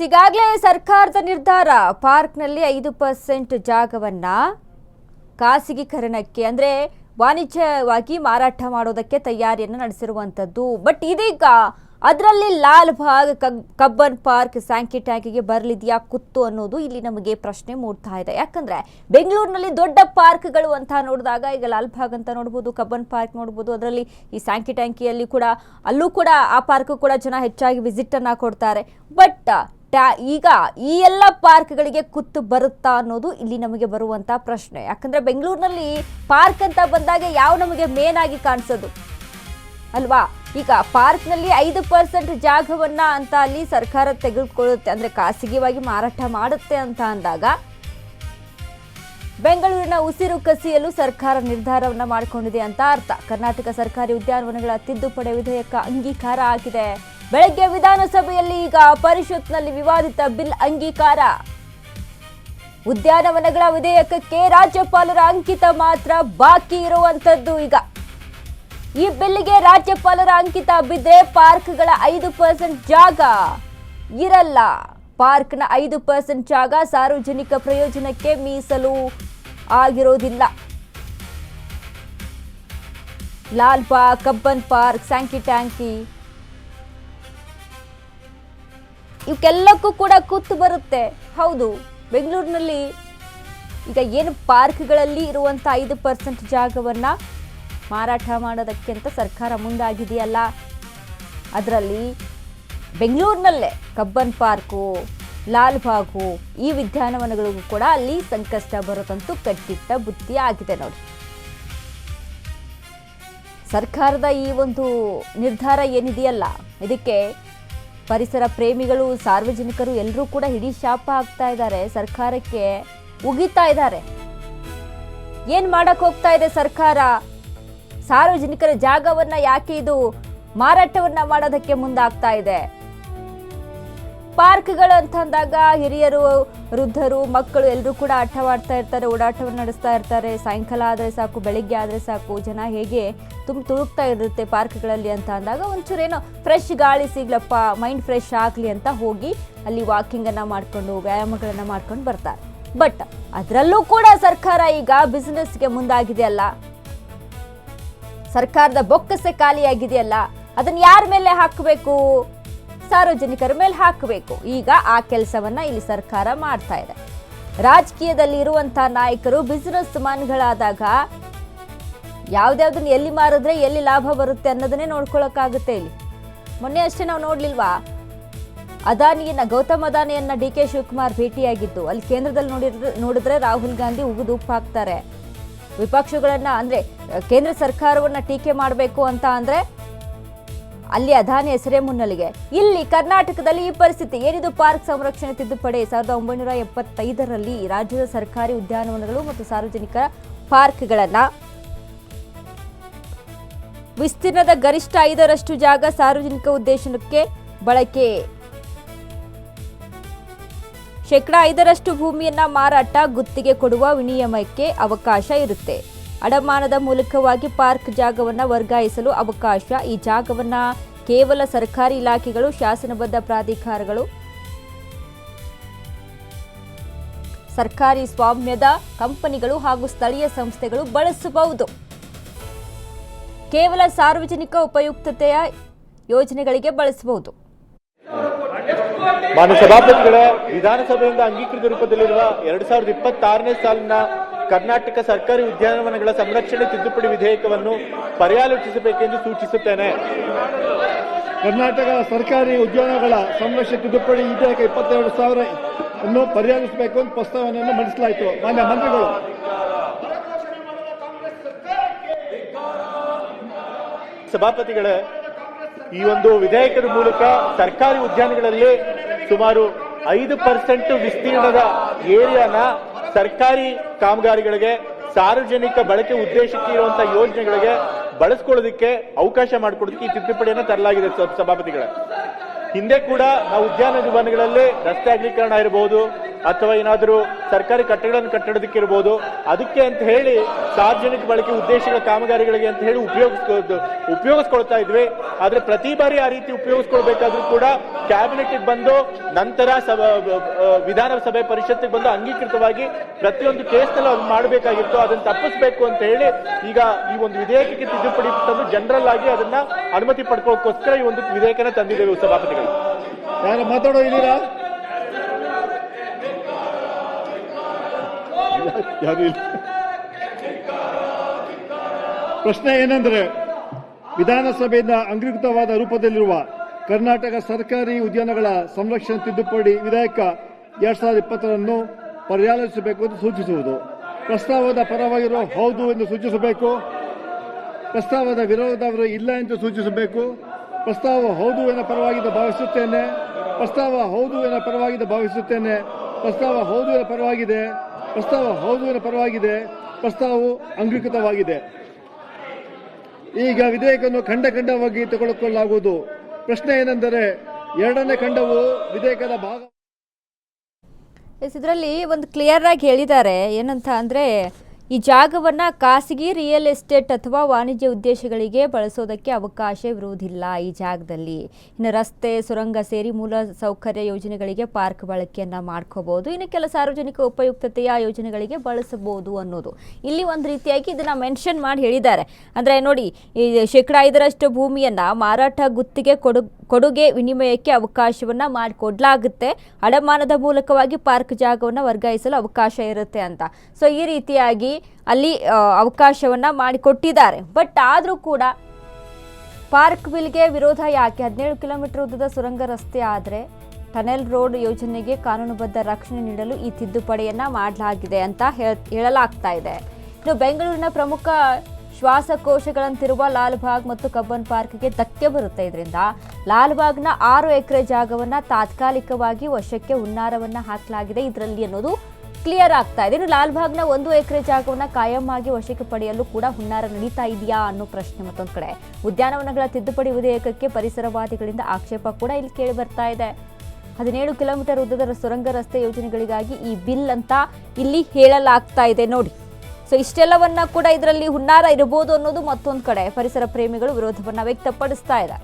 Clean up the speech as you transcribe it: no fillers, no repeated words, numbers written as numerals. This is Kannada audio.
ಈಗಾಗಲೇ ಸರ್ಕಾರದ ನಿರ್ಧಾರ ಪಾರ್ಕ್ನಲ್ಲಿ 5% ಜಾಗವನ್ನ ಖಾಸಗೀಕರಣಕ್ಕೆ ಅಂದ್ರೆ ವಾಣಿಜ್ಯವಾಗಿ ಮಾರಾಟ ಮಾಡೋದಕ್ಕೆ ತಯಾರಿಯನ್ನು ನಡೆಸಿರುವಂತದ್ದು. ಬಟ್ ಇದೀಗ ಅದರಲ್ಲಿ Lal Bagh Cubbon park Sankey ಟ್ಯಾಂಕಿಗೆ ಬರಲಿದೆಯಾ ಕುತ್ತು ಅನ್ನೋದು ಇಲ್ಲಿ ನಮಗೆ ಪ್ರಶ್ನೆ ಮೂಡ್ತಾ ಇದೆ. ಯಾಕಂದ್ರೆ ಬೆಂಗಳೂರಿನಲ್ಲಿ ದೊಡ್ಡ ಪಾರ್ಕ್ಗಳು ಅಂತ ನೋಡಿದಾಗ ಈಗ ಲಾಲ್ ಬಾಗ್ ಅಂತ ನೋಡ್ಬೋದು, ಕಬ್ಬನ್ ಪಾರ್ಕ್ ನೋಡ್ಬೋದು, ಅದರಲ್ಲಿ ಈ ಸ್ಯಾಂಕಿ ಟ್ಯಾಂಕಿಯಲ್ಲಿ ಕೂಡ ಅಲ್ಲೂ ಕೂಡ ಆ ಪಾರ್ಕ್ ಕೂಡ ಜನ ಹೆಚ್ಚಾಗಿ ವಿಸಿಟ್ ಅನ್ನ ಕೊಡ್ತಾರೆ. ಬಟ್ ಈಗ ಈ ಎಲ್ಲ ಪಾರ್ಕ್ಗಳಿಗೆ ಕುತ್ತು ಬರುತ್ತಾ ಅನ್ನೋದು ಇಲ್ಲಿ ನಮಗೆ ಬರುವಂತ ಪ್ರಶ್ನೆ. ಯಾಕಂದ್ರೆ ಬೆಂಗಳೂರಿನಲ್ಲಿ ಪಾರ್ಕ್ ಅಂತ ಬಂದಾಗ ಯಾವ ನಮಗೆ ಮೇನ್ ಆಗಿ ಕಾಣಿಸೋದು ಅಲ್ವಾ? ಈಗ ಪಾರ್ಕ್ನಲ್ಲಿ 5% ಜಾಗವನ್ನ ಅಂತ ಅಲ್ಲಿ ಸರ್ಕಾರ ತೆಗೆದುಕೊಳ್ಳುತ್ತೆ, ಅಂದ್ರೆ ಖಾಸಗಿಯಾಗಿ ಮಾರಾಟ ಮಾಡುತ್ತೆ ಅಂತ ಅಂದಾಗ ಬೆಂಗಳೂರಿನ ಉಸಿರು ಕಸಿಯಲು ಸರ್ಕಾರ ನಿರ್ಧಾರವನ್ನ ಮಾಡಿಕೊಂಡಿದೆ ಅಂತ ಅರ್ಥ. ಕರ್ನಾಟಕ ಸರ್ಕಾರಿ ಉದ್ಯಾನವನಗಳ ತಿದ್ದುಪಡಿ ವಿಧೇಯಕ ಅಂಗೀಕಾರ ಆಗಿದೆ. ಬೆಳಗ್ಗೆ ವಿಧಾನಸಭೆಯಲ್ಲಿ ಈಗ ಪರಿಷತ್ನಲ್ಲಿ ವಿವಾದಿತ ಬಿಲ್ ಅಂಗೀಕಾರ. ಉದ್ಯಾನವನಗಳ ವಿಧೇಯಕಕ್ಕೆ ರಾಜ್ಯಪಾಲರ ಅಂಕಿತ ಮಾತ್ರ ಬಾಕಿ ಇರುವಂತದ್ದು. ಈಗ ಈ ಬಿಲ್ಗೆ ರಾಜ್ಯಪಾಲರ ಅಂಕಿತ ಬಿದ್ದರೆ ಪಾರ್ಕ್ಗಳ 5% ಜಾಗ ಇರಲ್ಲ. ಪಾರ್ಕ್ನ 5% ಜಾಗ ಸಾರ್ವಜನಿಕ ಪ್ರಯೋಜನಕ್ಕೆ ಮೀಸಲು ಆಗಿರೋದಿಲ್ಲ. Lal Bagh, Cubbon park, Sankey ಟ್ಯಾಂಕಿ ಇವಕ್ಕೆಲ್ಲಕ್ಕೂ ಕೂಡ ಕುತ್ತು ಬರುತ್ತೆ. ಹೌದು, ಬೆಂಗಳೂರಿನಲ್ಲಿ ಈಗ ಏನು ಪಾರ್ಕ್ಗಳಲ್ಲಿ ಇರುವಂಥ 5% ಜಾಗವನ್ನ ಮಾರಾಟ ಮಾಡೋದಕ್ಕೆ ಅಂತ ಸರ್ಕಾರ ಮುಂದಾಗಿದೆಯಲ್ಲ, ಅದರಲ್ಲಿ ಬೆಂಗಳೂರಿನಲ್ಲೇ ಕಬ್ಬನ್ ಪಾರ್ಕು, ಲಾಲ್ ಬಾಗು ಈ ಉದ್ಯಾನವನಗಳಿಗೂ ಕೂಡ ಅಲ್ಲಿ ಸಂಕಷ್ಟ ಬರೋದಂತೂ ಕಟ್ಟಿಟ್ಟ ಬುತ್ತಿ ಆಗಿದೆ ನೋಡಿ. ಸರ್ಕಾರದ ಈ ಒಂದು ನಿರ್ಧಾರ ಏನಿದೆಯಲ್ಲ, ಇದಕ್ಕೆ ಪರಿಸರ ಪ್ರೇಮಿಗಳು, ಸಾರ್ವಜನಿಕರು ಎಲ್ಲರೂ ಕೂಡ ಹಿಡಿ ಶಾಪ ಆಗ್ತಾ ಇದ್ದಾರೆ, ಸರ್ಕಾರಕ್ಕೆ ಉಗಿತಾ ಇದ್ದಾರೆ. ಏನ್ ಮಾಡಕ್ ಹೋಗ್ತಾ ಇದೆ ಸರ್ಕಾರ? ಸಾರ್ವಜನಿಕರ ಜಾಗವನ್ನ ಯಾಕೆ ಇದು ಮಾರಾಟವನ್ನ ಮಾಡೋದಕ್ಕೆ ಮುಂದಾಗ್ತಾ ಇದೆ? ಪಾರ್ಕ್ಗಳು ಅಂತ ಅಂದಾಗ ಹಿರಿಯರು, ವೃದ್ಧರು, ಮಕ್ಕಳು ಎಲ್ಲರೂ ಕೂಡ ಆಟವಾಡ್ತಾ ಇರ್ತಾರೆ, ಓಡಾಟವನ್ನು ನಡೆಸ್ತಾ ಇರ್ತಾರೆ. ಸಾಯಂಕಾಲ ಆದರೆ ಸಾಕು, ಬೆಳಿಗ್ಗೆ ಆದರೆ ಸಾಕು, ಜನ ಹೇಗೆ ತುಳುಕ್ತಾ ಇರುತ್ತೆ ಪಾರ್ಕ್ಗಳಲ್ಲಿ ಅಂತ ಅಂದಾಗ ಒಂಚೂರು ಏನೋ ಫ್ರೆಶ್ ಗಾಳಿ ಸಿಗ್ಲಪ್ಪ, ಮೈಂಡ್ ಫ್ರೆಶ್ ಆಗಲಿ ಅಂತ ಹೋಗಿ ಅಲ್ಲಿ ವಾಕಿಂಗನ್ನು ಮಾಡಿಕೊಂಡು ವ್ಯಾಯಾಮಗಳನ್ನು ಮಾಡ್ಕೊಂಡು ಬರ್ತಾರೆ. ಬಟ್ ಅದರಲ್ಲೂ ಕೂಡ ಸರ್ಕಾರ ಈಗ ಬಿಸ್ನೆಸ್ಗೆ ಮುಂದಾಗಿದೆಯಲ್ಲ, ಸರ್ಕಾರದ ಬೊಕ್ಕಸೆ ಖಾಲಿಯಾಗಿದೆಯಲ್ಲ, ಅದನ್ನ ಯಾರ ಮೇಲೆ ಹಾಕಬೇಕು? ಸಾರ್ವಜನಿಕರ ಮೇಲೆ ಹಾಕಬೇಕು. ಈಗ ಆ ಕೆಲಸವನ್ನ ಇಲ್ಲಿ ಸರ್ಕಾರ ಮಾಡ್ತಾ ಇದೆ. ರಾಜಕೀಯದಲ್ಲಿ ಇರುವಂತಹ ನಾಯಕರು ಬಿಸಿನೆಸ್ ಮನ್ಗಳಾದಾಗ ಯಾವ್ದಾವ್ದನ್ನ ಎಲ್ಲಿ ಮಾರಿದ್ರೆ ಎಲ್ಲಿ ಲಾಭ ಬರುತ್ತೆ ಅನ್ನೋದನ್ನೇ ನೋಡ್ಕೊಳಕ್ಕಾಗುತ್ತೆ. ಇಲ್ಲಿ ಮೊನ್ನೆ ಅಷ್ಟೇ ನಾವು ನೋಡ್ಲಿಲ್ವಾ, ಗೌತಮ್ ಅದಾನಿಯನ್ನ ಡಿ ಕೆ ಶಿವಕುಮಾರ್ ಭೇಟಿಯಾಗಿದ್ದು, ಅಲ್ಲಿ ಕೇಂದ್ರದಲ್ಲಿ ನೋಡಿದ್ರೆ ರಾಹುಲ್ ಗಾಂಧಿ ಉಗಿದು ಉಪ್ಪು ಹಾಕ್ತಾರೆ. ವಿಪಕ್ಷಗಳನ್ನ ಅಂದ್ರೆ ಕೇಂದ್ರ ಸರ್ಕಾರವನ್ನ ಟೀಕೆ ಮಾಡಬೇಕು ಅಂತ ಅಂದ್ರೆ ಅಲ್ಲಿ ಅದಾನಿ ಹೆಸರೇ ಮುನ್ನೆಲೆಗೆ. ಇಲ್ಲಿ ಕರ್ನಾಟಕದಲ್ಲಿ ಈ ಪರಿಸ್ಥಿತಿ ಏನಿದು? ಪಾರ್ಕ್ ಸಂರಕ್ಷಣೆ ತಿದ್ದುಪಡಿ 1975ರಲ್ಲಿ ರಾಜ್ಯದ ಸರ್ಕಾರಿ ಉದ್ಯಾನವನಗಳು ಮತ್ತು ಸಾರ್ವಜನಿಕ ಪಾರ್ಕ್ಗಳನ್ನ ವಿಸ್ತೀರ್ಣದ ಗರಿಷ್ಠ 5% ಜಾಗ ಸಾರ್ವಜನಿಕ ಉದ್ದೇಶಕ್ಕೆ ಬಳಕೆ, ಶೇಕಡಾ 5% ಭೂಮಿಯನ್ನ ಮಾರಾಟ, ಗುತ್ತಿಗೆ ಕೊಡುವ ವಿನಿಮಯಕ್ಕೆ ಅವಕಾಶ ಇರುತ್ತೆ. ಅಡಮಾನದ ಮೂಲಕವಾಗಿ ಪಾರ್ಕ್ ಜಾಗವನ್ನ ವರ್ಗಾಯಿಸಲು ಅವಕಾಶ. ಈ ಜಾಗವನ್ನ ಕೇವಲ ಸರ್ಕಾರಿ ಇಲಾಖೆಗಳು, ಶಾಸನಬದ್ಧ ಪ್ರಾಧಿಕಾರಗಳು, ಸರ್ಕಾರಿ ಸ್ವಾಮ್ಯದ ಕಂಪನಿಗಳು ಹಾಗೂ ಸ್ಥಳೀಯ ಸಂಸ್ಥೆಗಳು ಬಳಸಬಹುದು. ಕೇವಲ ಸಾರ್ವಜನಿಕ ಉಪಯುಕ್ತತೆಯ ಯೋಜನೆಗಳಿಗೆ ಬಳಸಬಹುದು. ಮಾನ್ಯ ಸಭಾಪತಿಗಳ ವಿಧಾನಸಭೆಯಿಂದ ಅಂಗೀಕೃತ ರೂಪದಲ್ಲಿರುವ 2026ನೇ ಸಾಲಿನ ಕರ್ನಾಟಕ ಸರ್ಕಾರಿ ಉದ್ಯಾನವನಗಳ ಸಂರಕ್ಷಣೆ ತಿದ್ದುಪಡಿ ವಿಧೇಯಕವನ್ನು ಪರ್ಯಾಲೋಚಿಸಬೇಕೆಂದು ಸೂಚಿಸುತ್ತೇನೆ. ಕರ್ನಾಟಕ ಸರ್ಕಾರಿ ಉದ್ಯಾನಗಳ ಸಂರಕ್ಷಣೆ ತಿದ್ದುಪಡಿ ವಿಧೇಯಕ 22,000 ಅನ್ನು ಪರ್ಯಾಲಿಸಬೇಕು ಎಂದು ಪ್ರಸ್ತಾವನೆಯನ್ನು ಮಂಡಿಸಲಾಯಿತು. ಮಾನ್ಯ ಮಂತ್ರಿಗಳು, ಸಭಾಪತಿಗಳೇ, ಈ ಒಂದು ವಿಧೇಯಕದ ಮೂಲಕ ಸರ್ಕಾರಿ ಉದ್ಯಾನಗಳಲ್ಲಿ ಸುಮಾರು 5% ವಿಸ್ತೀರ್ಣದ ಏರಿಯಾನ ಸರ್ಕಾರಿ ಕಾಮಗಾರಿಗಳಿಗೆ, ಸಾರ್ವಜನಿಕ ಬಳಕೆ ಉದ್ದೇಶಕ್ಕೆ ಇರುವಂತಹ ಯೋಜನೆಗಳಿಗೆ ಬಳಸ್ಕೊಳ್ಳೋದಕ್ಕೆ ಅವಕಾಶ ಮಾಡಿಕೊಡೋದಕ್ಕೆ ಈ ತಿದ್ದುಪಡಿಯನ್ನು ತರಲಾಗಿದೆ. ಸಭಾಪತಿಗಳೇ, ಹಿಂದೆ ಕೂಡ ನಾವು ಉದ್ಯಾನವನಗಳಲ್ಲಿ ರಸ್ತೆ ಅಗಲೀಕರಣ ಇರಬಹುದು, ಅಥವಾ ಏನಾದರೂ ಸರ್ಕಾರಿ ಕಟ್ಟಡಗಳನ್ನು ಕಟ್ಟಡದಕ್ಕಿರ್ಬೋದು, ಅದಕ್ಕೆ ಅಂತ ಹೇಳಿ ಸಾರ್ವಜನಿಕ ಬಳಕೆ ಉದ್ದೇಶಗಳ ಕಾಮಗಾರಿಗಳಿಗೆ ಅಂತ ಹೇಳಿ ಉಪಯೋಗಿಸ್ಕೊಳ್ತಾ ಇದ್ವಿ. ಆದ್ರೆ ಪ್ರತಿ ಬಾರಿ ಆ ರೀತಿ ಉಪಯೋಗಿಸ್ಕೊಳ್ಬೇಕಾದ್ರೂ ಕೂಡ ಕ್ಯಾಬಿನೆಟ್ ಬಂದು ನಂತರ ವಿಧಾನಸಭೆ ಪರಿಷತ್ತಿಗೆ ಬಂದು ಅಂಗೀಕೃತವಾಗಿ ಪ್ರತಿಯೊಂದು ಕೇಸ್ನಲ್ಲೂ ಅದು ಮಾಡಬೇಕಾಗಿತ್ತು. ಅದನ್ನು ತಪ್ಪಿಸಬೇಕು ಅಂತ ಹೇಳಿ ಈಗ ಈ ಒಂದು ವಿಧೇಯಕಕ್ಕೆ ತಿದ್ದುಪಡಿ ತಂದು ಜನರಲ್ ಆಗಿ ಅದನ್ನ ಅನುಮತಿ ಪಡ್ಕೊಳ್ಳೋಕ್ಕೋಸ್ಕರ ಈ ಒಂದು ವಿಧೇಯಕನ ತಂದಿದ್ದೇವೆ ಸಭಾಪತಿಗಳು. ಯಾರು ಮಾತಾಡೋ ಇದ್ದೀರಾ? ಯಾರು ಇಲ್ಲ. ಪ್ರಶ್ನೆ ಏನಂದ್ರೆ, ವಿಧಾನಸಭೆಯಿಂದ ಅಂಗೀಕೃತವಾದ ರೂಪದಲ್ಲಿರುವ ಕರ್ನಾಟಕ ಸರ್ಕಾರಿ ಉದ್ಯಾನಗಳ ಸಂರಕ್ಷಣೆ ತಿದ್ದುಪಡಿ ವಿಧೇಯಕ 2020 ಪರ್ಯಾಲೋಚಿಸಬೇಕು ಎಂದು ಸೂಚಿಸುವುದು. ಪ್ರಸ್ತಾವದ ಪರವಾಗಿರೋ ಹೌದು ಎಂದು ಸೂಚಿಸಬೇಕು. ಪ್ರಸ್ತಾವದ ವಿರೋಧವರು ಇಲ್ಲ ಎಂದು ಸೂಚಿಸಬೇಕು. ಪ್ರಸ್ತಾವ ಹೌದು ಎನ್ನ ಪರವಾಗಿದ್ದ ಭಾವಿಸುತ್ತೇನೆ. ಪ್ರಸ್ತಾವ ಹೌದು ಎನ್ನ ಪರವಾಗಿದ್ದ ಭಾವಿಸುತ್ತೇನೆ. ಪ್ರಸ್ತಾವ ಹೌದು ಎನ್ನ ಪರವಾಗಿದೆ. ಪ್ರಸ್ತಾವ ಹೌದು ಎನ್ನ ಪರವಾಗಿದೆ. ಪ್ರಸ್ತಾವವು ಅಂಗೀಕೃತವಾಗಿದೆ. ಈಗ ವಿಧೇಯಕವನ್ನು ಖಂಡವಾಗಿ ತೆಗೆದುಕೊಳ್ಳಲಾಗುವುದು. ಪ್ರಶ್ನೆ ಏನೆಂದರೆ, ಎರಡನೇ ಖಂಡವು ವಿಧೇಯಕದ ಭಾಗ. ಇದರಲ್ಲಿ ಒಂದು ಕ್ಲಿಯರ್ ಆಗಿ ಹೇಳಿದ್ದಾರೆ ಏನಂತ ಅಂದರೆ, ಈ ಜಾಗವನ್ನು ಖಾಸಗಿ ರಿಯಲ್ ಎಸ್ಟೇಟ್ ಅಥವಾ ವಾಣಿಜ್ಯ ಉದ್ದೇಶಗಳಿಗೆ ಬಳಸೋದಕ್ಕೆ ಅವಕಾಶ ಇರುವುದಿಲ್ಲ ಈ ಜಾಗದಲ್ಲಿ. ಇನ್ನು ರಸ್ತೆ, ಸುರಂಗ ಸೇರಿ ಮೂಲ ಸೌಕರ್ಯ ಯೋಜನೆಗಳಿಗೆ ಪಾರ್ಕ್ ಬಳಕೆಯನ್ನು ಮಾಡ್ಕೋಬಹುದು. ಇನ್ನು ಕೆಲ ಸಾರ್ವಜನಿಕ ಉಪಯುಕ್ತತೆಯ ಯೋಜನೆಗಳಿಗೆ ಬಳಸಬಹುದು ಅನ್ನೋದು ಇಲ್ಲಿ ಒಂದು ರೀತಿಯಾಗಿ ಇದನ್ನು ಮೆನ್ಷನ್ ಮಾಡಿ ಹೇಳಿದ್ದಾರೆ. ಅಂದರೆ ನೋಡಿ, ಈ 5% ಭೂಮಿಯನ್ನು ಮಾರಾಟ ಗುತ್ತಿಗೆ ಕೊಡುಗೆ ವಿನಿಮಯಕ್ಕೆ ಅವಕಾಶವನ್ನು ಮಾಡಿಕೊಡ್ಲಾಗುತ್ತೆ. ಅಡಮಾನದ ಮೂಲಕವಾಗಿ ಪಾರ್ಕ್ ಜಾಗವನ್ನು ವರ್ಗಾಯಿಸಲು ಅವಕಾಶ ಇರುತ್ತೆ ಅಂತ. ಸೊ ಈ ರೀತಿಯಾಗಿ ಅಲ್ಲಿ ಅವಕಾಶವನ್ನು ಮಾಡಿಕೊಟ್ಟಿದ್ದಾರೆ. ಬಟ್ ಆದರೂ ಕೂಡ ಪಾರ್ಕ್ ಬಿಲ್ಗೆ ವಿರೋಧ ಯಾಕೆ? 17 ಕಿಲೋಮೀಟರ್ ಉದ್ದದ ಸುರಂಗ ರಸ್ತೆ ಆದರೆ ಟನೆಲ್ ರೋಡ್ ಯೋಜನೆಗೆ ಕಾನೂನುಬದ್ಧ ರಕ್ಷಣೆ ನೀಡಲು ಈ ತಿದ್ದುಪಡಿಯನ್ನು ಮಾಡಲಾಗಿದೆ ಅಂತ ಹೇಳಲಾಗ್ತಾ ಇದೆ. ಇನ್ನು ಬೆಂಗಳೂರಿನ ಪ್ರಮುಖ ಶ್ವಾಸಕೋಶಗಳಂತಿರುವ ಲಾಲ್ಬಾಗ್ ಮತ್ತು ಕಬ್ಬನ್ ಪಾರ್ಕ್ಗೆ ಧಕ್ಕೆ ಬರುತ್ತೆ. ಇದರಿಂದ ಲಾಲ್ಬಾಗ್ನ 6 ಎಕರೆ ಜಾಗವನ್ನು ತಾತ್ಕಾಲಿಕವಾಗಿ ವಶಕ್ಕೆ ಹುನ್ನಾರವನ್ನು ಹಾಕಲಾಗಿದೆ ಇದರಲ್ಲಿ ಅನ್ನೋದು ಕ್ಲಿಯರ್ ಆಗ್ತಾ ಇದೆ. ಇನ್ನು ಲಾಲ್ಬಾಗ್ನ 1 ಎಕರೆ ಜಾಗವನ್ನು ಕಾಯಂ ಆಗಿ ವಶಕ್ಕೆ ಪಡೆಯಲು ಕೂಡ ಹುನ್ನಾರ ನಡೀತಾ ಇದೆಯಾ ಅನ್ನೋ ಪ್ರಶ್ನೆ ಮತ್ತೊಂದು ಕಡೆ. ಉದ್ಯಾನವನಗಳ ತಿದ್ದುಪಡಿ ವಿಧೇಯಕಕ್ಕೆ ಪರಿಸರವಾದಿಗಳಿಂದ ಆಕ್ಷೇಪ ಕೂಡ ಇಲ್ಲಿ ಕೇಳಿ ಬರ್ತಾ ಇದೆ. 17 ಕಿಲೋಮೀಟರ್ ಉದ್ದದ ಸುರಂಗ ರಸ್ತೆ ಯೋಜನೆಗಳಿಗಾಗಿ ಈ ಬಿಲ್ ಅಂತ ಇಲ್ಲಿ ಹೇಳಲಾಗ್ತಾ ಇದೆ ನೋಡಿ. ಸೊ ಇಷ್ಟೆಲ್ಲವನ್ನ ಕೂಡ ಇದರಲ್ಲಿ ಹುನ್ನಾರ ಇರಬಹುದು ಅನ್ನೋದು ಮತ್ತೊಂದು ಕಡೆ ಪರಿಸರ ಪ್ರೇಮಿಗಳು ವಿರೋಧವನ್ನ ವ್ಯಕ್ತಪಡಿಸ್ತಾ ಇದ್ದಾರೆ.